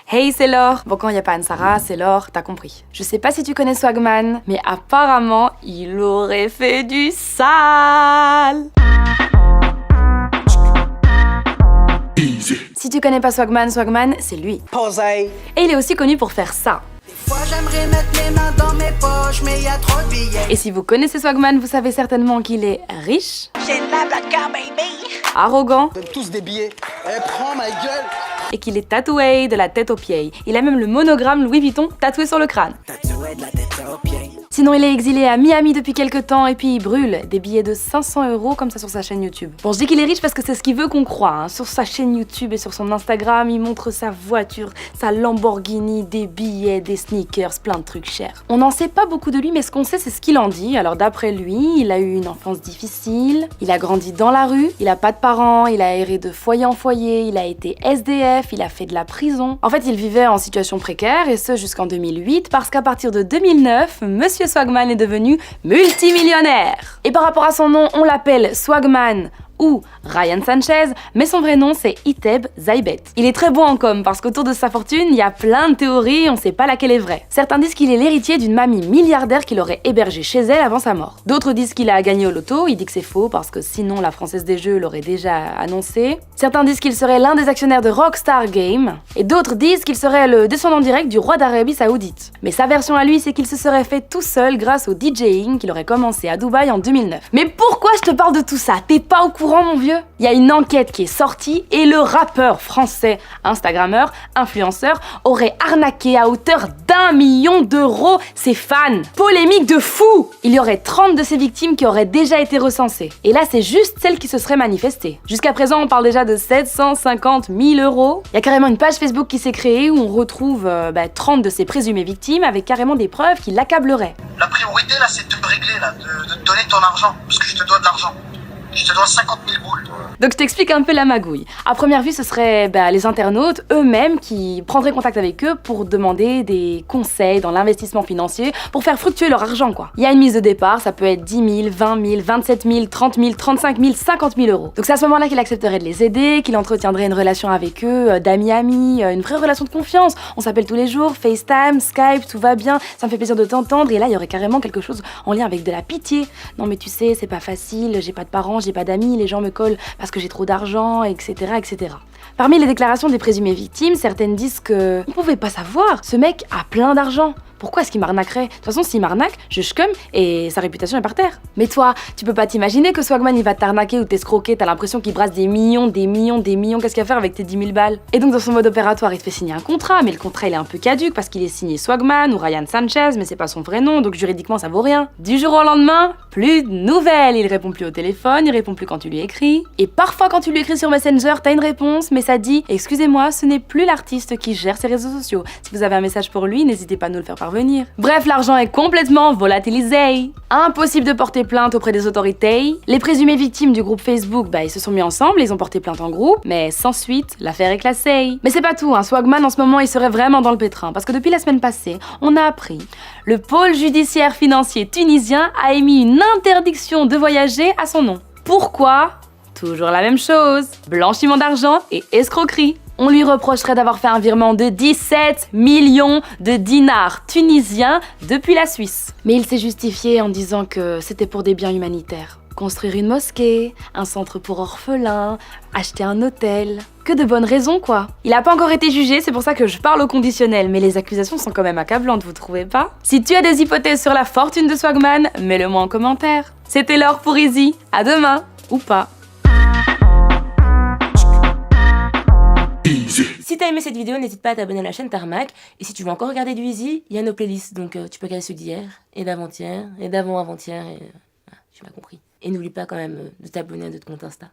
Hey, c'est Laure. Bon, quand il n'y a pas Anne-Sara, c'est Laure, t'as compris. Je sais pas si tu connais Swagman, mais apparemment, il aurait fait du sale. Si tu connais pas Swagman, c'est lui. Posey. Et il est aussi connu pour faire ça. Des fois j'aimerais mettre les mains dans mes poches, mais y a trop de billets. Et si vous connaissez Swagman, vous savez certainement qu'il est riche, J'ai de la black car baby. arrogant, Donne tous des billets. Eh, prends ma gueule. et qu'il est tatoué de la tête aux pieds. Il a même le monogramme Louis Vuitton tatoué sur le crâne. Tatoué de la tête aux pieds. Sinon, il est exilé à Miami depuis quelques temps et puis il brûle des billets de 500 € comme ça sur sa chaîne YouTube. Bon, je dis qu'il est riche parce que c'est ce qu'il veut qu'on croie. Hein. Sur sa chaîne YouTube et sur son Instagram, il montre sa voiture, sa Lamborghini, des billets, des sneakers, plein de trucs chers. On n'en sait pas beaucoup de lui, mais ce qu'on sait, c'est ce qu'il en dit. Alors d'après lui, il a eu une enfance difficile, il a grandi dans la rue, il a pas de parents, il a erré de foyer en foyer, il a été SDF, il a fait de la prison. En fait, il vivait en situation précaire et ce jusqu'en 2008 parce qu'à partir de 2009, Monsieur Swagman est devenu multimillionnaire. Et par rapport à son nom, on l'appelle Swagman ou Ryan Sanchez, mais son vrai nom c'est Iteb Zaybet. Il est très bon en com parce qu'autour de sa fortune, il y a plein de théories, on sait pas laquelle est vraie. Certains disent qu'il est l'héritier d'une mamie milliardaire qu'il aurait hébergée chez elle avant sa mort. D'autres disent qu'il a gagné au loto, il dit que c'est faux parce que sinon la Française des Jeux l'aurait déjà annoncé. Certains disent qu'il serait l'un des actionnaires de Rockstar Games, et d'autres disent qu'il serait le descendant direct du roi d'Arabie Saoudite. Mais sa version à lui, c'est qu'il se serait fait tout seul grâce au DJing qu'il aurait commencé à Dubaï en 2009. Mais pourquoi je te parle de tout ça? T'es pas au courant, mon vieux? Il y a une enquête qui est sortie et le rappeur français, instagrammeur, influenceur, aurait arnaqué à hauteur d'1 million d'euros ses fans. Polémique de fou! Il y aurait 30 de ses victimes qui auraient déjà été recensées. Et là, c'est juste celles qui se seraient manifestées. Jusqu'à présent, on parle déjà de 750 000 €. Il y a carrément une page Facebook qui s'est créée où on retrouve 30 de ses présumées victimes avec carrément des preuves qui l'accableraient. La priorité là, c'est de me régler là, de te donner ton argent, parce que je te dois de l'argent. Je te dois 50 000 boules. Donc je t'explique un peu la magouille. À première vue, ce serait les internautes eux-mêmes qui prendraient contact avec eux pour demander des conseils dans l'investissement financier pour faire fructuer leur argent, quoi. Il y a une mise de départ, ça peut être 10 000, 20 000, 27 000, 30 000, 35 000, 50 000 €. Donc c'est à ce moment-là qu'il accepterait de les aider, qu'il entretiendrait une relation avec eux, d'amis à amis, une vraie relation de confiance. On s'appelle tous les jours, FaceTime, Skype, tout va bien, ça me fait plaisir de t'entendre. Et là, il y aurait carrément quelque chose en lien avec de la pitié. Non mais tu sais, c'est pas facile, j'ai pas de parents, j'ai pas d'amis, les gens me collent parce que j'ai trop d'argent, etc., etc. Parmi les déclarations des présumées victimes, certaines disent que on pouvait pas savoir, ce mec a plein d'argent. Pourquoi est-ce qu'il m'arnaquerait? De toute façon, s'il m'arnaque, je scum et sa réputation est par terre. Mais toi, tu peux pas t'imaginer que Swagman il va t'arnaquer ou t'escroquer, t'as l'impression qu'il brasse des millions, qu'est-ce qu'il va faire avec tes 10 000 balles? Et donc dans son mode opératoire, il te fait signer un contrat, mais le contrat il est un peu caduque parce qu'il est signé Swagman ou Ryan Sanchez, mais c'est pas son vrai nom, donc juridiquement ça vaut rien. Du jour au lendemain, plus de nouvelles, il répond plus au téléphone, il répond plus quand tu lui écris. Et parfois quand tu lui écris sur Messenger, t'as une réponse, mais ça dit « Excusez-moi, ce n'est plus l'artiste qui gère ses réseaux sociaux. Si vous avez un message pour lui, n'hésitez pas à nous le faire parvenir. » Bref, l'argent est complètement volatilisé. Impossible de porter plainte auprès des autorités. Les présumées victimes du groupe Facebook, ils se sont mis ensemble, ils ont porté plainte en groupe, mais sans suite, l'affaire est classée. Mais c'est pas tout, Swagman en ce moment il serait vraiment dans le pétrin, parce que depuis la semaine passée, on a appris le pôle judiciaire financier tunisien a émis une interdiction de voyager à son nom. Pourquoi? Toujours la même chose, blanchiment d'argent et escroquerie. On lui reprocherait d'avoir fait un virement de 17 millions de dinars tunisiens depuis la Suisse. Mais il s'est justifié en disant que c'était pour des biens humanitaires. Construire une mosquée, un centre pour orphelins, acheter un hôtel. Que de bonnes raisons, quoi. Il a pas encore été jugé, c'est pour ça que je parle au conditionnel, mais les accusations sont quand même accablantes, vous trouvez pas? Si tu as des hypothèses sur la fortune de Swagman, mets-le moi en commentaire. C'était Laure pour Easy, à demain, ou pas. Si t'as aimé cette vidéo, n'hésite pas à t'abonner à la chaîne Tarmac. Et si tu veux encore regarder du Easy, il y a nos playlists. Donc tu peux regarder ceux d'hier, et d'avant-hier, et d'avant-avant-hier, et... tu m'as compris. Et n'oublie pas quand même de t'abonner à notre compte Insta.